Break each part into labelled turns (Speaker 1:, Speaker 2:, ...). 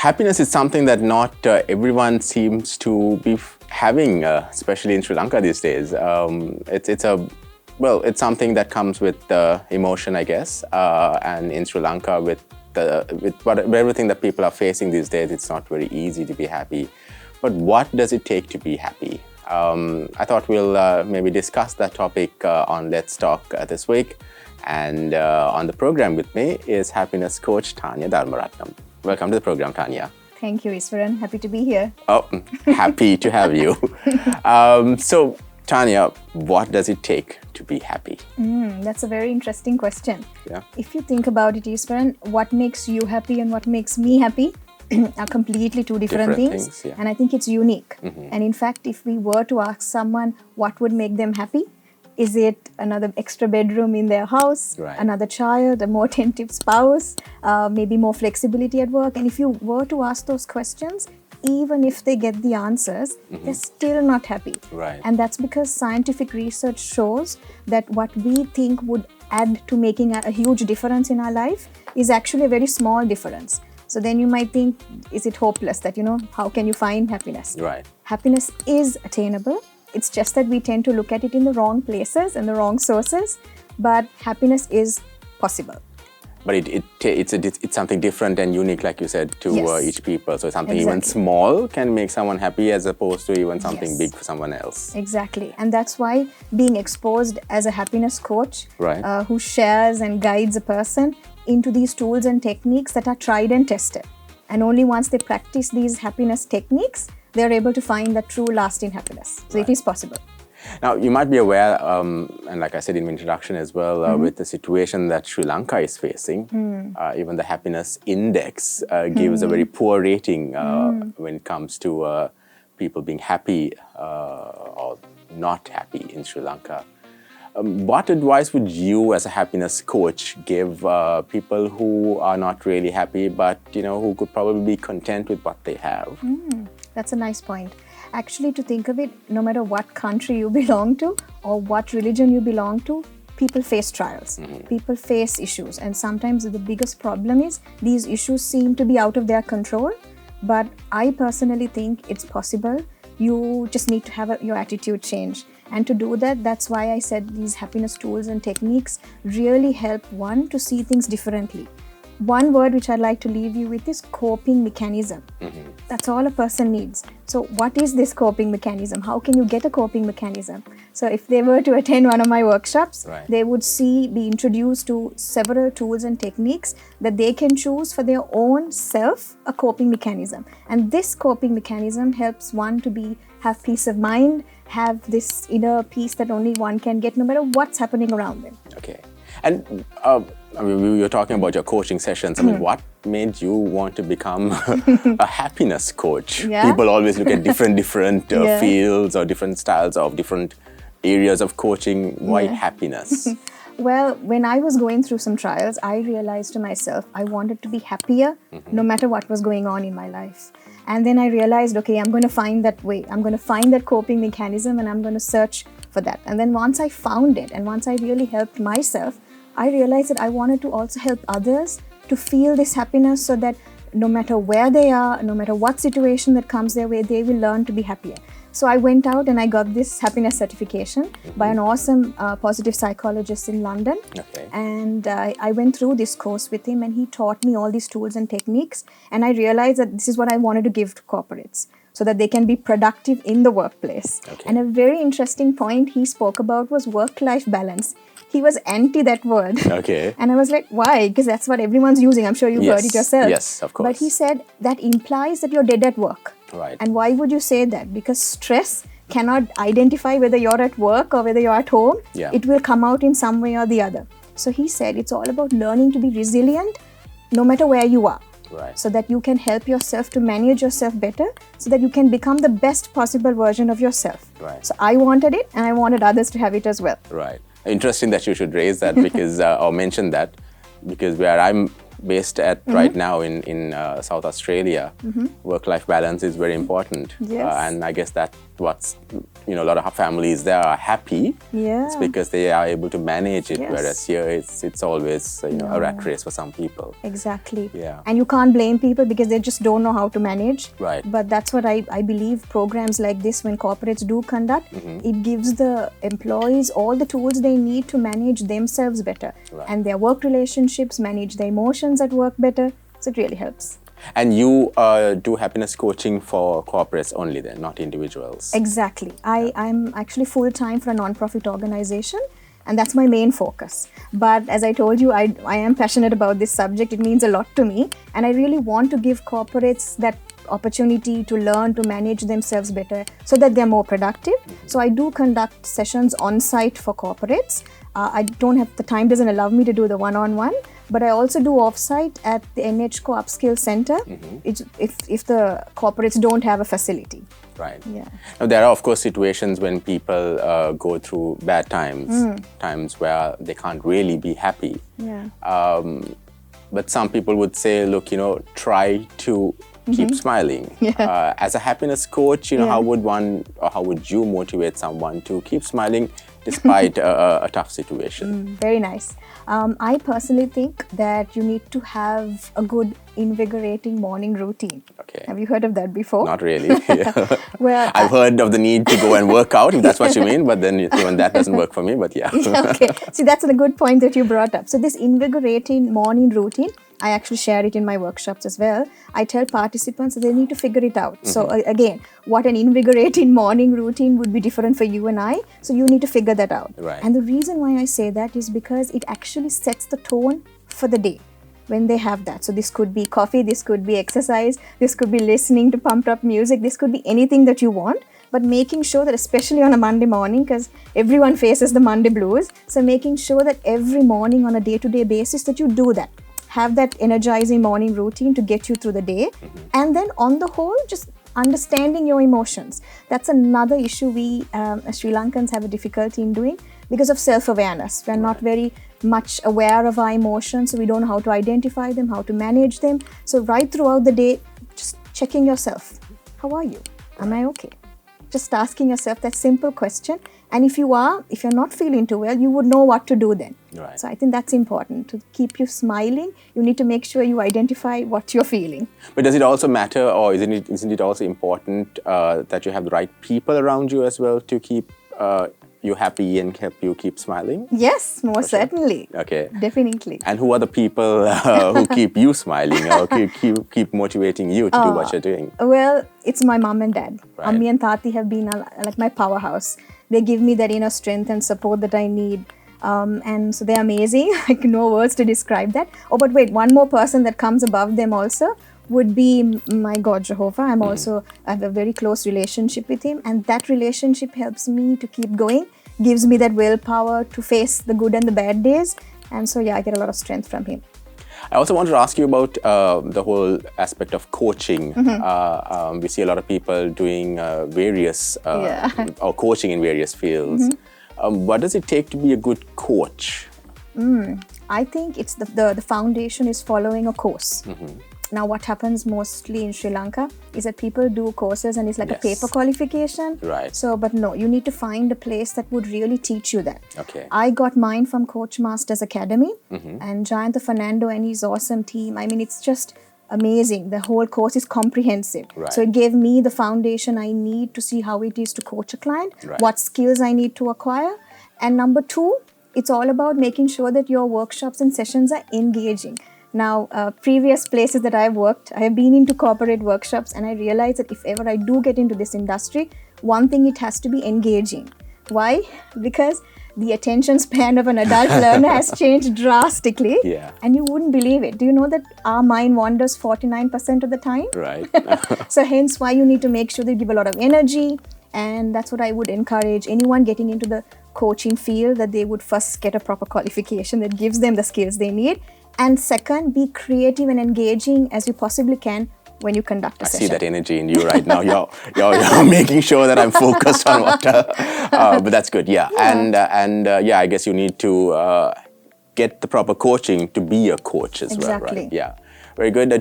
Speaker 1: Happiness is something that not everyone seems to be having, especially in Sri Lanka these days. It's something that comes with emotion, I guess, and in Sri Lanka with everything that people are facing these days, it's not very easy to be happy. But what does it take to be happy? I thought we'll maybe discuss that topic on Let's Talk this week. And on the program with me is happiness coach Tanya Darmaratnam. Welcome to the program, Tanya.
Speaker 2: Thank you, Easwaran. Happy to be here.
Speaker 1: Oh, happy to have you. So, Tanya, what does it take to be happy?
Speaker 2: That's a very interesting question.
Speaker 1: Yeah.
Speaker 2: If you think about it, Easwaran, what makes you happy and what makes me happy are completely two different things.
Speaker 1: Yeah.
Speaker 2: And I think it's unique. And in fact, if we were to ask someone what would make them happy, is it another extra bedroom in their house,
Speaker 1: Right.
Speaker 2: another child, a more attentive spouse, maybe more flexibility at work? And if you were to ask those questions, even if they get the answers, they're still not happy.
Speaker 1: Right.
Speaker 2: And that's because scientific research shows that what we think would add to making a huge difference in our life is actually a very small difference. So then you might think, is it hopeless that, how can you find happiness?
Speaker 1: Right.
Speaker 2: Happiness is attainable. It's just that we tend to look at it in the wrong places and the wrong sources, but happiness is possible.
Speaker 1: But it's something different and unique, like you said, to
Speaker 2: Yes.
Speaker 1: each people. So something
Speaker 2: Exactly.
Speaker 1: even small can make someone happy as opposed to even something
Speaker 2: Yes.
Speaker 1: big for someone else.
Speaker 2: Exactly. And that's why being exposed as a happiness coach
Speaker 1: Right.
Speaker 2: who shares and guides a person into these tools and techniques that are tried and tested. And only once they practice these happiness techniques, they're able to find that true lasting happiness. So
Speaker 1: Right.
Speaker 2: it is possible.
Speaker 1: Now, you might be aware, and like I said in my introduction as well, with the situation that Sri Lanka is facing, even the happiness index gives a very poor rating when it comes to people being happy or not happy in Sri Lanka. What advice would you, as a happiness coach, give people who are not really happy, but who could probably be content with what they have?
Speaker 2: That's a nice point. Actually, to think of it, no matter what country you belong to or what religion you belong to, people face trials. People face issues. And sometimes the biggest problem is these issues seem to be out of their control. But I personally think it's possible. You just need to have your attitude change. And to do that, that's why I said these happiness tools and techniques really help one to see things differently. One word which I'd like to leave you with is coping mechanism. That's all a person needs. So what is this coping mechanism? How can you get a coping mechanism? So if they were to attend one of my workshops,
Speaker 1: Right.
Speaker 2: they would be introduced to several tools and techniques that they can choose for their own self, a coping mechanism. And this coping mechanism helps one to have peace of mind, have this inner peace that only one can get no matter what's happening around them.
Speaker 1: Okay. And we were talking about your coaching sessions. I mean, what made you want to become a happiness coach?
Speaker 2: Yeah.
Speaker 1: People always look at different
Speaker 2: Yeah.
Speaker 1: fields or different styles of different areas of coaching. Why
Speaker 2: Yeah.
Speaker 1: happiness?
Speaker 2: Well, when I was going through some trials, I realized to myself I wanted to be happier no matter what was going on in my life. And then I realized, okay, I'm going to find that way. I'm going to find that coping mechanism and I'm going to search for that. And then once I found it and once I really helped myself, I realized that I wanted to also help others to feel this happiness so that no matter where they are, no matter what situation that comes their way, they will learn to be happier. So I went out and I got this happiness certification by an awesome positive psychologist in London.
Speaker 1: Okay.
Speaker 2: And I went through this course with him and he taught me all these tools and techniques. And I realized that this is what I wanted to give to corporates so that they can be productive in the workplace.
Speaker 1: Okay.
Speaker 2: And a very interesting point he spoke about was work-life balance. He was anti that word.
Speaker 1: Okay.
Speaker 2: And I was like, why? Because that's what everyone's using. I'm sure you've heard it yourself.
Speaker 1: Yes, of course.
Speaker 2: But he said that implies that you're dead at work.
Speaker 1: Right.
Speaker 2: And why would you say that? Because stress cannot identify whether you're at work or whether you're at home.
Speaker 1: Yeah.
Speaker 2: It will come out in some way or the other. So he said it's all about learning to be resilient no matter where you are.
Speaker 1: Right.
Speaker 2: So that you can help yourself to manage yourself better so that you can become the best possible version of yourself.
Speaker 1: Right.
Speaker 2: So I wanted it and I wanted others to have it as well.
Speaker 1: Right. Interesting that you should raise that because or mention that, because where I'm based at right now in South Australia, work-life balance is very important.
Speaker 2: Yes.
Speaker 1: And I guess that what's, a lot of families there are happy.
Speaker 2: Yeah.
Speaker 1: It's because they are able to manage it,
Speaker 2: Yes.
Speaker 1: whereas here it's always, a rat race for some people.
Speaker 2: Exactly.
Speaker 1: Yeah.
Speaker 2: And you can't blame people because they just don't know how to manage.
Speaker 1: Right.
Speaker 2: But that's what I believe programs like this, when corporates do conduct, it gives the employees all the tools they need to manage themselves better.
Speaker 1: Right.
Speaker 2: And their work relationships, manage their emotions at work better. So it really helps.
Speaker 1: And you do happiness coaching for corporates only then, not individuals?
Speaker 2: Exactly. I'm actually full-time for a non-profit organization, and that's my main focus. But as I told you, I am passionate about this subject. It means a lot to me, and I really want to give corporates that opportunity to learn to manage themselves better so that they're more productive. So I do conduct sessions on site for corporates. I don't have, the time doesn't allow me to do the one-on-one, but I also do off-site at the NHCO Upskill Center if the corporates don't have a facility.
Speaker 1: Right.
Speaker 2: Yeah.
Speaker 1: Now, there are, of course, situations when people go through bad times, times where they can't really be happy.
Speaker 2: Yeah.
Speaker 1: But some people would say, look, try to keep smiling.
Speaker 2: Yeah.
Speaker 1: As a happiness coach, how would you motivate someone to keep smiling despite a tough situation?
Speaker 2: Very nice. I personally think that you need to have a good, invigorating morning routine.
Speaker 1: Okay.
Speaker 2: Have you heard of that before?
Speaker 1: Not really. Yeah.
Speaker 2: Well,
Speaker 1: I've heard of the need to go and work out, if that's what you mean, but then even that doesn't work for me, but yeah.
Speaker 2: Okay. See, that's a good point that you brought up. So this invigorating morning routine, I actually share it in my workshops as well. I tell participants that they need to figure it out. So again, what an invigorating morning routine would be different for you and I. So you need to figure that out.
Speaker 1: Right.
Speaker 2: And the reason why I say that is because it actually sets the tone for the day when they have that. So this could be coffee, this could be exercise, this could be listening to pumped up music, this could be anything that you want. But making sure that, especially on a Monday morning, because everyone faces the Monday blues, so making sure that every morning on a day-to-day basis that you do that. Have that energizing morning routine to get you through the day. And then on the whole, just understanding your emotions. That's another issue we as Sri Lankans have a difficulty in doing because of self-awareness. We're not very much aware of our emotions, so we don't know how to identify them, how to manage them. So right throughout the day, just checking yourself. How are you? Am I okay? Just asking yourself that simple question. And if you're not feeling too well, you would know what to do then.
Speaker 1: Right.
Speaker 2: So I think that's important. To keep you smiling, you need to make sure you identify what you're feeling.
Speaker 1: But does it also matter, or isn't it also important that you have the right people around you as well to keep you happy and help you keep smiling?
Speaker 2: Yes, most certainly.
Speaker 1: Okay.
Speaker 2: Definitely.
Speaker 1: And who are the people who keep you smiling or keep motivating you to do what you're doing?
Speaker 2: Well, it's my mom and dad.
Speaker 1: Right.
Speaker 2: Ammi and Tati have been like my powerhouse. They give me that inner strength and support that I need. And so they're amazing. Like no words to describe that. Oh, but wait, one more person that comes above them also would be my God Jehovah. I have a very close relationship with him, and that relationship helps me to keep going, gives me that willpower to face the good and the bad days. And so yeah, I get a lot of strength from him.
Speaker 1: I also wanted to ask you about the whole aspect of coaching. We see a lot of people doing various or coaching in various fields. What does it take to be a good coach?
Speaker 2: I think it's the foundation is following a course. Now, what happens mostly in Sri Lanka is that people do courses and it's like a paper qualification.
Speaker 1: Right.
Speaker 2: So, but no, you need to find a place that would really teach you that.
Speaker 1: Okay.
Speaker 2: I got mine from Coach Masters Academy and Jayantha Fernando and his awesome team. I mean, it's just amazing. The whole course is comprehensive.
Speaker 1: Right.
Speaker 2: So it gave me the foundation I need to see how it is to coach a client, what skills I need to acquire. And number two, it's all about making sure that your workshops and sessions are engaging. Now, previous places that I've worked, I have been into corporate workshops, and I realized that if ever I do get into this industry, one thing, it has to be engaging. Why? Because the attention span of an adult learner has changed drastically.
Speaker 1: Yeah.
Speaker 2: And you wouldn't believe it. Do you know that our mind wanders 49% of the time?
Speaker 1: Right.
Speaker 2: So hence why you need to make sure that you give a lot of energy. And that's what I would encourage anyone getting into the coaching field, that they would first get a proper qualification that gives them the skills they need. And second, be creative and engaging as you possibly can when you conduct a session.
Speaker 1: I see that energy in you right now. You're making sure that I'm focused on what. But that's good, yeah. And yeah, I guess you need to get the proper coaching to be a coach as well, right? Yeah, very good.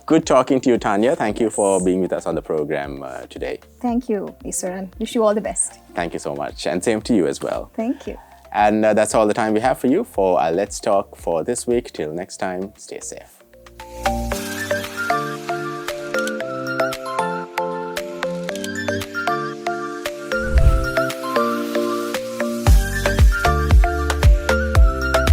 Speaker 1: Good talking to you, Tanya. Thank you for being with us on the program today.
Speaker 2: Thank you, Easwaran. Wish you all the best.
Speaker 1: Thank you so much. And same to you as well.
Speaker 2: Thank you.
Speaker 1: And that's all the time we have for you for our Let's Talk for this week. Till next time, stay safe.